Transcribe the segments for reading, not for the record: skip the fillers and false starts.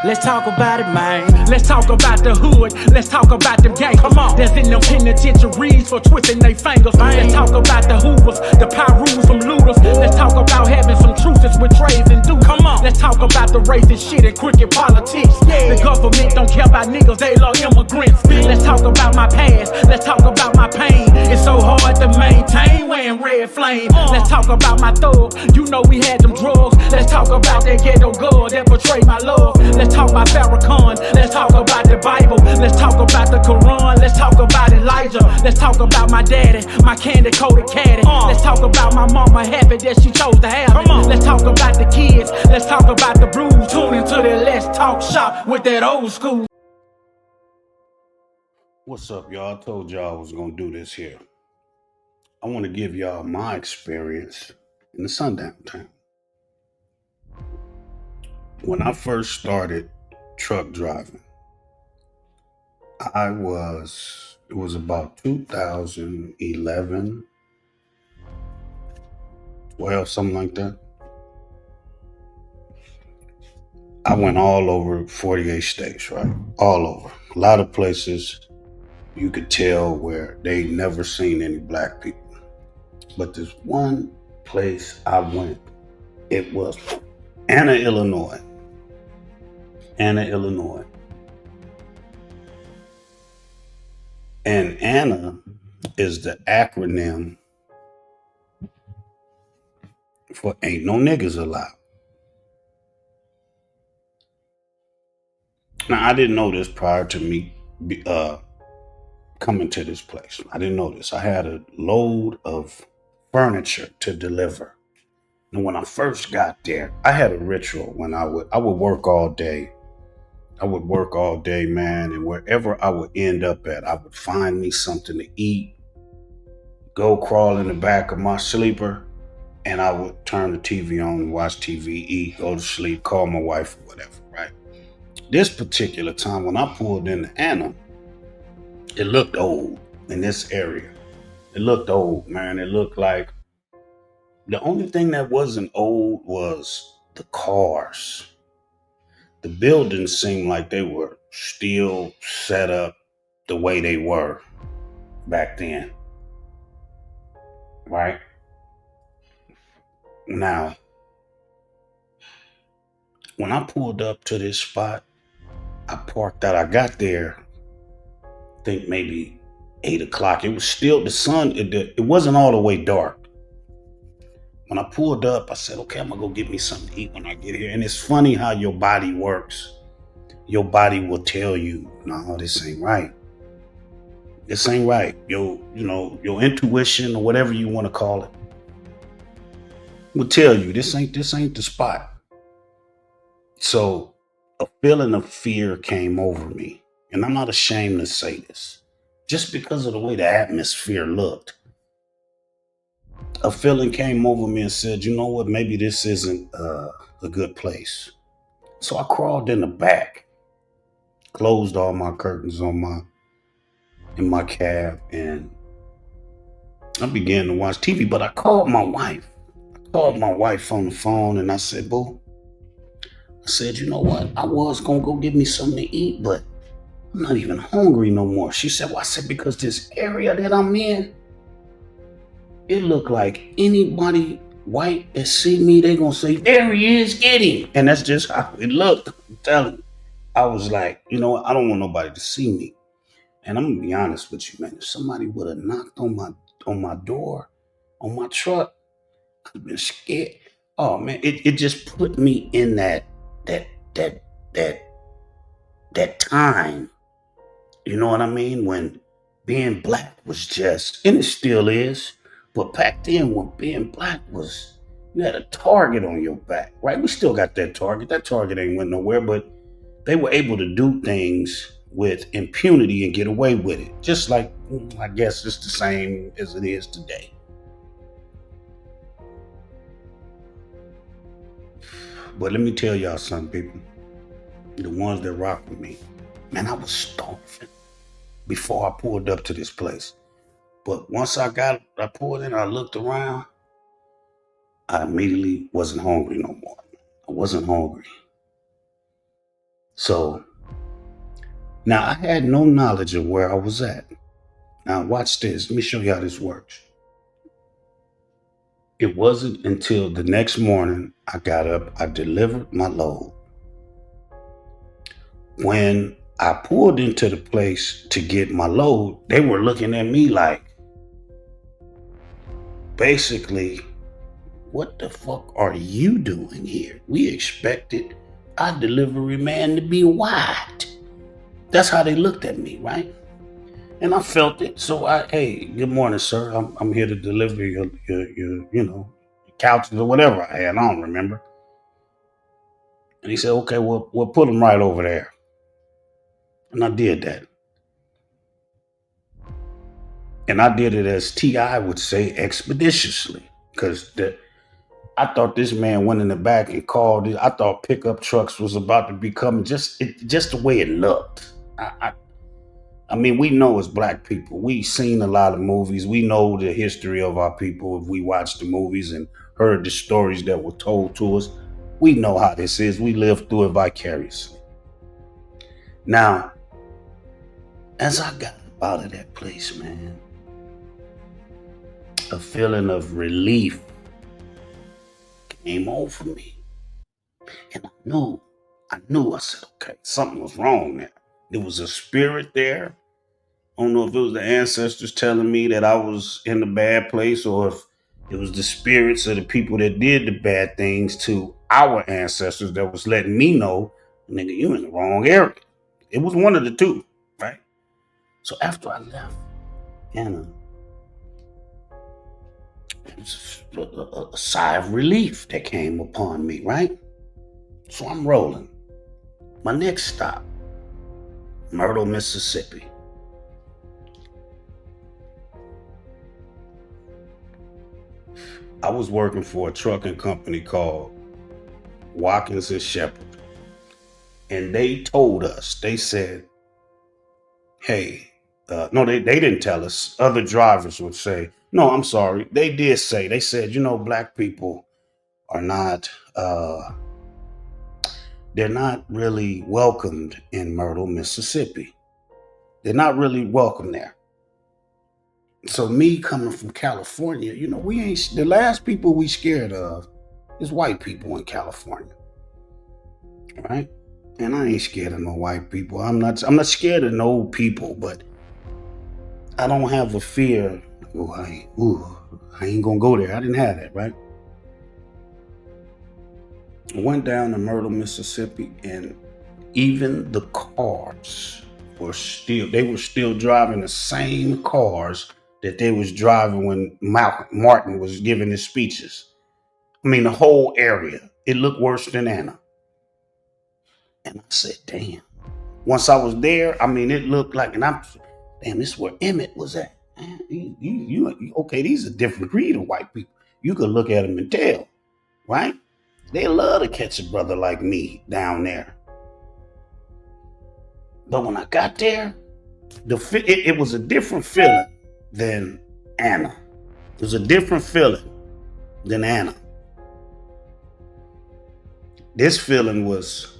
Let's talk about it, man. Let's talk about the hood. Let's talk about them gangs. Come on. That's in them penitentiaries for twisting their fingers. Let's talk about the hoovers, the Pyrus from looters. Let's talk about having some truces with trays and dudes. Come on. Let's talk about the racist shit and crooked politics. The government don't care about niggas, they love immigrants. Let's talk about my past. Let's talk about my pain. It's so hard to maintain wearing red flame. Let's talk about my thug. You know we had them drugs. Let's talk about that ghetto girl that betrayed my love. Let's talk about Farrakhan. Let's talk about the Bible. Let's talk about the Quran. Let's talk about Elijah. Let's talk about my daddy, my candy-coated caddy. Let's talk about my mama happy that she chose to have it. Let's talk about the kids. Let's talk about the blues. Tune into the Let's Talk Shop with that old school. What's up, y'all? I told y'all I was gonna do this here. I want to give y'all my experience in the Sundown Town. When I first started truck driving, it was about 2011, 12, something like that. I went all over 48 states, right? All over. A lot of places you could tell where they never seen any black people. But there's one place I went. It was Anna, Illinois. Anna, Illinois. And Anna is the acronym for Ain't No Niggas Allowed. Now, I didn't know this prior to me coming to this place. I didn't know this. I had a load of furniture to deliver. And when I first got there, I had a ritual when I would work all day. I would work all day, man, and wherever I would end up at, I would find me something to eat, go crawl in the back of my sleeper, and I would turn the TV on and watch TV, eat, go to sleep, call my wife or whatever, right? This particular time when I pulled into Anna, it looked old in this area. It looked old, man. It looked like the only thing that wasn't old was the cars. The buildings seemed like they were still set up the way they were back then. Right? Now, when I pulled up to this spot, I parked out. I got there, I think maybe 8 o'clock. It was still the sun. It wasn't all the way dark. When I pulled up, I said, okay, I'm going to go get me something to eat when I get here. And it's funny how your body works. Your body will tell you, no, this ain't right. This ain't right. Your intuition or whatever you want to call it will tell you this ain't the spot. So a feeling of fear came over me. And I'm not ashamed to say this. Just because of the way the atmosphere looked. A feeling came over me and said, you know what, maybe this isn't a good place. So I crawled in the back, closed all my curtains in my cab, and I began to watch TV. But I called my wife. I called my wife on the phone and I said, boo, I said, you know what, I was going to go get me something to eat, but I'm not even hungry no more. She said, well, I said, because this area that I'm in, it looked like anybody white that see me, they gonna say, there he is, get him. And that's just how it looked. I'm telling you. I was like, you know what? I don't want nobody to see me. And I'm gonna be honest with you, man. If somebody would have knocked on my door, on my truck, I'd have been scared. Oh man, it just put me in that time. You know what I mean? When being black was just, and it still is. But back then, when being black was, you had a target on your back, right? We still got that target. That target ain't went nowhere, but they were able to do things with impunity and get away with it. Just like, I guess it's the same as it is today. But let me tell y'all something, people. The ones that rock with me, man, I was starving before I pulled up to this place. But once I pulled in, I looked around, I immediately wasn't hungry no more. I wasn't hungry. So now I had no knowledge of where I was at. Now watch this. Let me show you how this works. It wasn't until the next morning I got up, I delivered my load. When I pulled into the place to get my load, they were looking at me like, basically, what the fuck are you doing here? We expected our delivery man to be white. That's how they looked at me, right? And I felt it. So hey, good morning, sir. I'm here to deliver your couches or whatever I had. I don't remember. And he said, okay, we'll put them right over there. And I did that. And I did it as T.I. would say, expeditiously. Because I thought this man went in the back and called it. I thought pickup trucks was about to become just the way it looked. I mean, we know as black people, we've seen a lot of movies. We know the history of our people. If we watched the movies and heard the stories that were told to us, we know how this is. We live through it vicariously. Now, as I got out of that place, man, a feeling of relief came over me. And I said, okay, something was wrong there. There was a spirit there. I don't know if it was the ancestors telling me that I was in the bad place or if it was the spirits of the people that did the bad things to our ancestors that was letting me know, nigga, you in the wrong area. It was one of the two, right? So after I left, Anna, it was a sigh of relief that came upon me, right? So I'm rolling. My next stop, Myrtle, Mississippi. I was working for a trucking company called Watkins and Shepherd. And they told us, they said, hey, no, they didn't tell us. Other drivers would say, no, I'm sorry. They did say, they said, black people are not, they're not really welcomed in Myrtle, Mississippi. They're not really welcome there. So me coming from California, we ain't, the last people we scared of is white people in California. Right? And I ain't scared of no white people. I'm not scared of no people, but I don't have a fear. I ain't gonna go there. I didn't have that, right? I went down to Myrtle, Mississippi, and even the cars were still driving the same cars that they was driving when Martin was giving his speeches. I mean, the whole area. It looked worse than Anna. And I said, damn. Once I was there, I mean, it looked like, damn, this is where Emmett was at. Man, okay, these are different breed of white people. You could look at them and tell, right? They love to catch a brother like me down there. But when I got there, it was a different feeling than Anna. It was a different feeling than Anna. This feeling was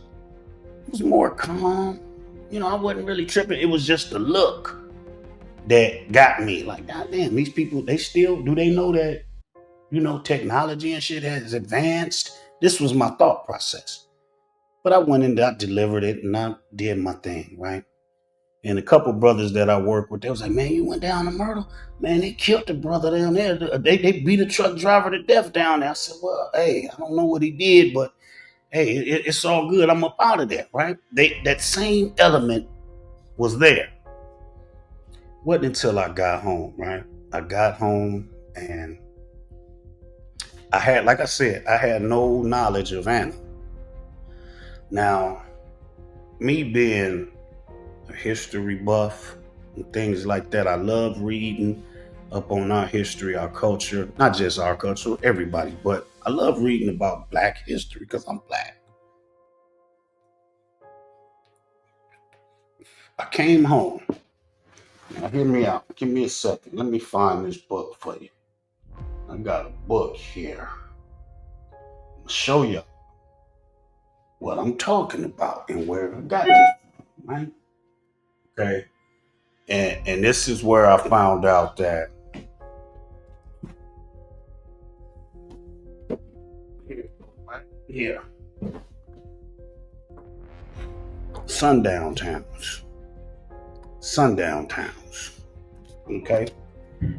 more calm. I wasn't really tripping. It was just the look that got me. Like, God damn, these people, do they know that, technology and shit has advanced? This was my thought process. But I went in, I delivered it, and I did my thing, right? And a couple brothers that I work with, they was like, man, you went down to Myrtle? Man, they killed the brother down there. They beat a truck driver to death down there. I said, well, hey, I don't know what he did, but hey, it's all good. I'm up out of there, right? That same element was there. Wasn't until I got home, right? I got home and like I said, I had no knowledge of Anna. Now, me being a history buff and things like that, I love reading up on our history, our culture, not just our culture, everybody, but I love reading about black history because I'm black. I came home. Now, hear me out. Give me a second. Let me find this book for you. I got a book here. I'll show you. what I'm talking about and where I got this from, right? Okay. And this is where I found out that right here, Sundown Towns. Sundown Towns. Okay.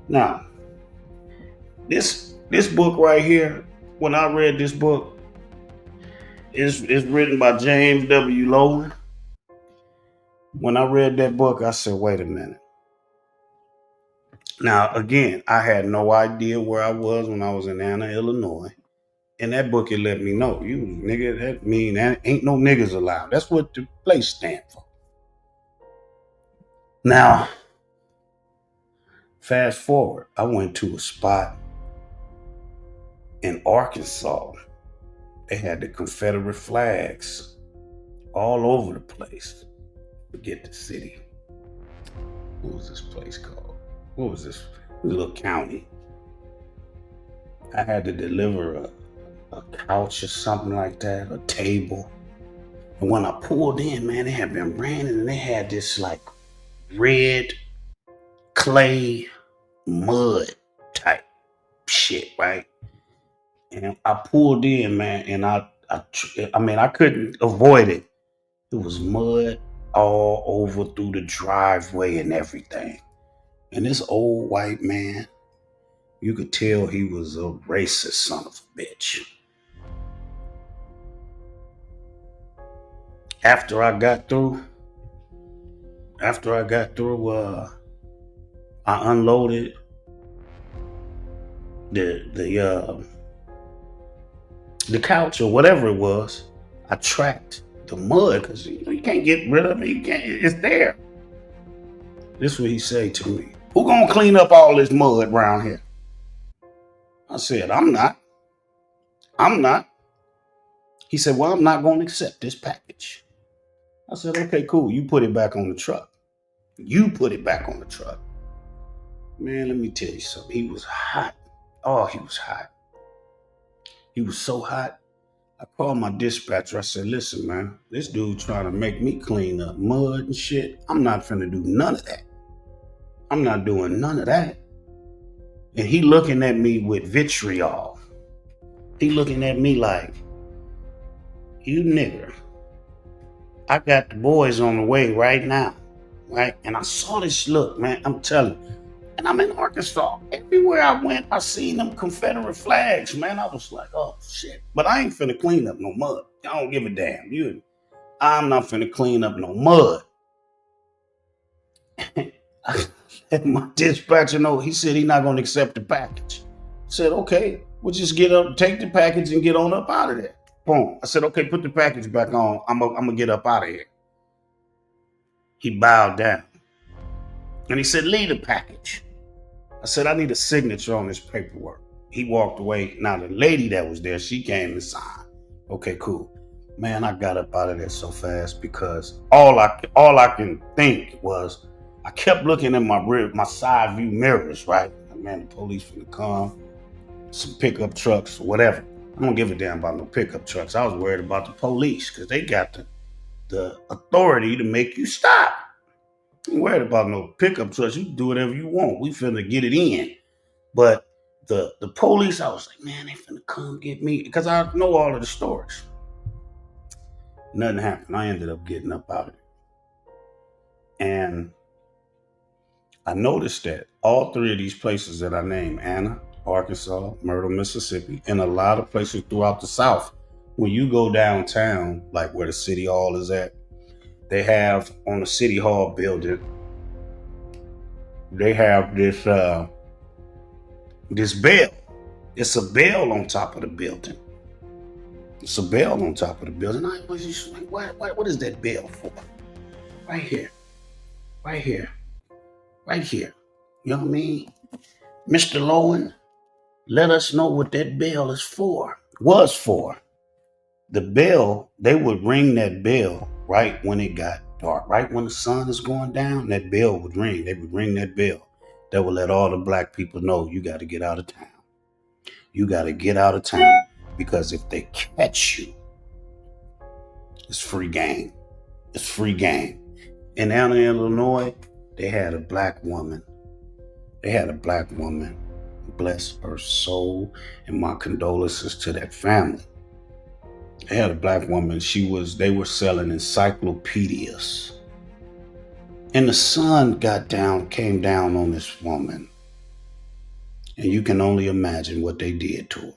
Now, this book right here, when I read this book, is written by James W. Lowen. When I read that book, I said, wait a minute. Now, again, I had no idea where I was when I was in Anna, Illinois. And that book, it let me know, you nigga, that mean that ain't no niggas allowed. That's what the place stand for. Now, fast forward, I went to a spot in Arkansas. They had the Confederate flags all over the place. Forget the city. What was this place called? What was this? It was a little county. I had to deliver a couch or something like that, a table. And when I pulled in, man, it had been raining and they had this like red clay mud type shit, right? And I pulled in, man, and I mean, I couldn't avoid it. It was mud all over through the driveway and everything. And this old white man, you could tell he was a racist son of a bitch. After I got through, I unloaded the couch or whatever it was. I tracked the mud because you can't get rid of it. You can't. It's there. This is what he said to me. Who gonna clean up all this mud around here? I said, I'm not. He said, well, I'm not gonna accept this package. I said, okay, cool. You put it back on the truck. Man, let me tell you something. He was hot. Oh, he was hot. He was so hot. I called my dispatcher. I said, listen, man, this dude trying to make me clean up mud and shit. I'm not finna do none of that. I'm not doing none of that. And he looking at me with vitriol. He looking at me like, you nigger, I got the boys on the way right now. Right? And I saw this look, man. I'm telling you. And I'm in Arkansas. Everywhere I went, I seen them Confederate flags, man. I was like, oh, shit. But I ain't finna clean up no mud. I don't give a damn. I'm not finna clean up no mud. I let my dispatcher know. He said he's not going to accept the package. I said, okay, we'll just get up, take the package and get on up out of there. Boom. I said, okay, put the package back on. I'm going to get up out of here. He bowed down. And he said, leave the package. I said, I need a signature on this paperwork. He walked away. Now, the lady that was there, she came and signed. Okay, cool. Man, I got up out of there so fast because all I can think was I kept looking in my side view mirrors, right? Man, the police finna come, some pickup trucks, whatever. I don't give a damn about no pickup trucks. I was worried about the police because they got the authority to make you stop. I ain't worried about no pickup trucks. You can do whatever you want. We finna get it in. But the police, I was like, man, they finna come get me because I know all of the stories. Nothing happened. I ended up getting up out of it. And I noticed that all three of these places that I named, Anna, Arkansas, Myrtle, Mississippi, and a lot of places throughout the South, when you go downtown, like where the city hall is at, they have on the city hall building, they have this bell. It's a bell on top of the building. I was just like, what is that bell for? Right here. You know what I mean? Mr. Lowen, let us know what that bell was for. The bell, they would ring that bell right when it got dark, right when the sun is going down, that bell would ring. They would ring that bell. That would let all the black people know you got to get out of town. You got to get out of town because if they catch you, It's free game. It's free game. In Anna, Illinois, they had a black woman. Bless her soul, and my condolences to that family. They had a black woman. They were selling encyclopedias. And the sun came down on this woman. And you can only imagine what they did to her.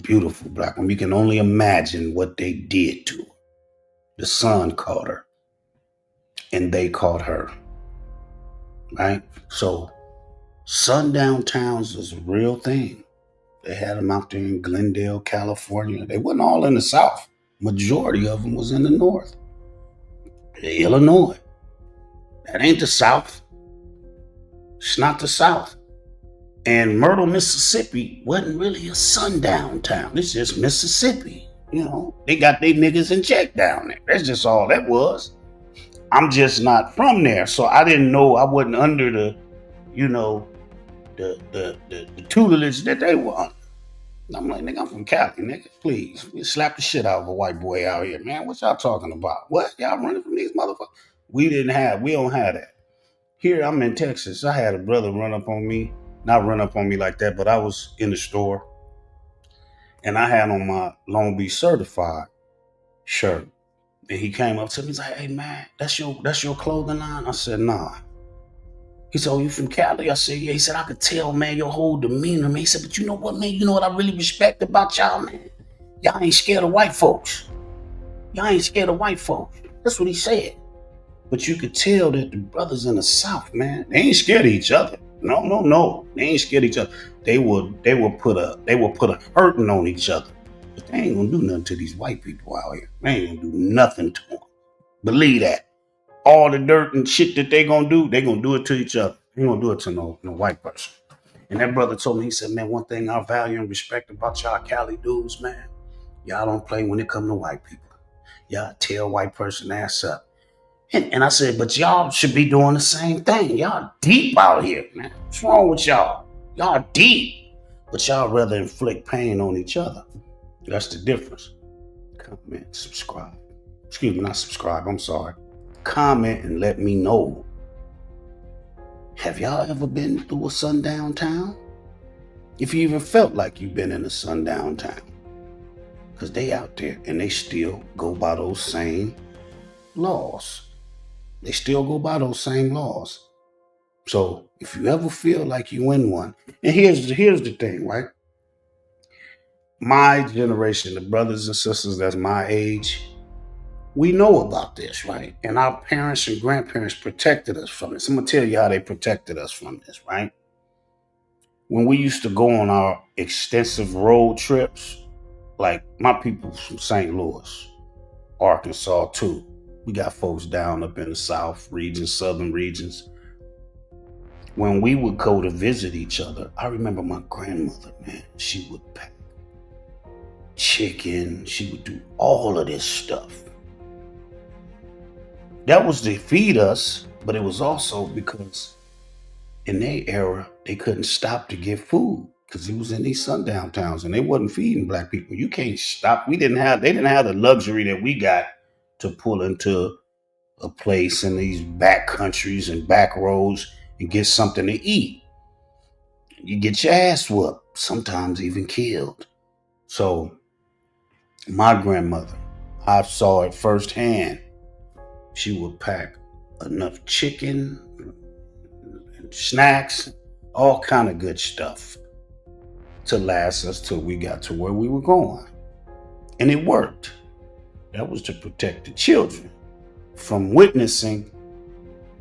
Beautiful black woman. You can only imagine what they did to her. The sun caught her. And they caught her. Right? So Sundown Towns is a real thing. They had them out there in Glendale, California. They wasn't all in the South. Majority of them was in the North. Illinois. That ain't the South. It's not the South. And Myrtle, Mississippi wasn't really a sundown town. It's just Mississippi. You know, they got their niggas in check down there. That's just all that was. I'm just not from there. So I didn't know, I wasn't under the, you know, the tutelage that they were under. I'm like, nigga, I'm from Cali, nigga. Please, you slap the shit out of a white boy out here, man. What y'all talking about? What? Y'all running from these motherfuckers? We don't have that. Here, I'm in Texas. I had a brother run up on me. Not run up on me like that, but I was in the store. And I had on my Long Beach Certified shirt. And he came up to me. He's like, hey, man, that's your clothing line? I said, nah. He said, oh, you from Cali? I said, yeah. He said, I could tell, man, your whole demeanor, man. He said, but you know what, man? You know what I really respect about y'all, man? Y'all ain't scared of white folks. That's what he said. But you could tell that the brothers in the South, man, they ain't scared of each other. No. They ain't scared of each other. They will put a hurting on each other. But they ain't gonna do nothing to these white people out here. They ain't gonna do nothing to them. Believe that. All the dirt and shit that they gonna do it to each other. They ain't gonna do it to no white person. And that brother told me, he said, man, one thing I value and respect about y'all Cali dudes, man, y'all don't play when it come to white people. Y'all tear white person ass up. And I said, but y'all should be doing the same thing. Y'all deep out here, man. What's wrong with y'all? Y'all deep. But y'all rather inflict pain on each other. That's the difference. Comment, subscribe. Excuse me, not subscribe, I'm sorry. Comment and let me know. Have y'all ever been through a sundown town? If you even felt like you've been in a sundown town. Because they out there and they still go by those same laws. They still go by those same laws. So if you ever feel like you in one, and here's the thing, right? My generation, the brothers and sisters that's my age, we know about this, right? And our parents and grandparents protected us from this. I'm gonna tell you how they protected us from this, right? When we used to go on our extensive road trips, like my people from St. Louis, Arkansas too. We got folks down up in the South regions, southern regions. When we would go to visit each other, I remember my grandmother, man, she would pack chicken. She would do all of this stuff. That was to feed us, but it was also because in their era, they couldn't stop to get food because it was in these sundown towns and they wasn't feeding black people. You can't stop. They didn't have the luxury that we got to pull into a place in these back countries and back roads and get something to eat. You get your ass whooped, sometimes even killed. So my grandmother, I saw it firsthand. She would pack enough chicken, and snacks, all kind of good stuff to last us till we got to where we were going. And it worked. That was to protect the children from witnessing,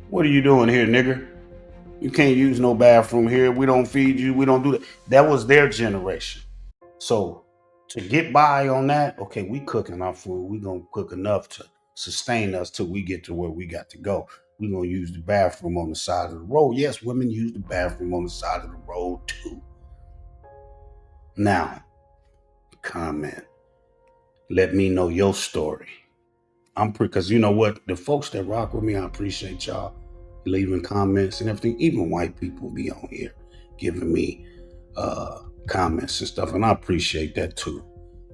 what are you doing here, nigger? You can't use no bathroom here. We don't feed you. We don't do that. That was their generation. So to get by on that, okay, we cooking our food. We gonna cook enough to sustain us till we get to where we got to go. We gonna use the bathroom on the side of the road. Yes, women use the bathroom on the side of the road too. Comment. Let me know your story. Because you know what? The folks that rock with me, I appreciate y'all leaving comments and everything. Even white people be on here giving me comments and stuff, and I appreciate that too.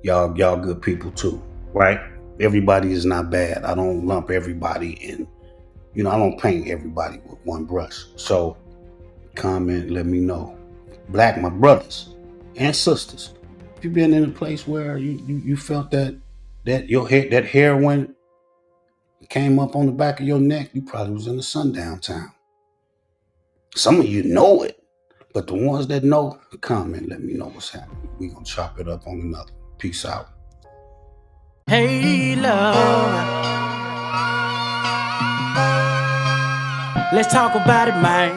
Y'all good people too, right? Everybody is not bad. I don't lump everybody in. I don't paint everybody with one brush. So comment, let me know. Black, my brothers and sisters, if you've been in a place where you felt that that heroin came up on the back of your neck, you probably was in the Sundown Town. Some of you know it, but the ones that know, comment, let me know what's happening. We gonna chop it up on another. Peace out. Hey, love. Let's talk about it, man.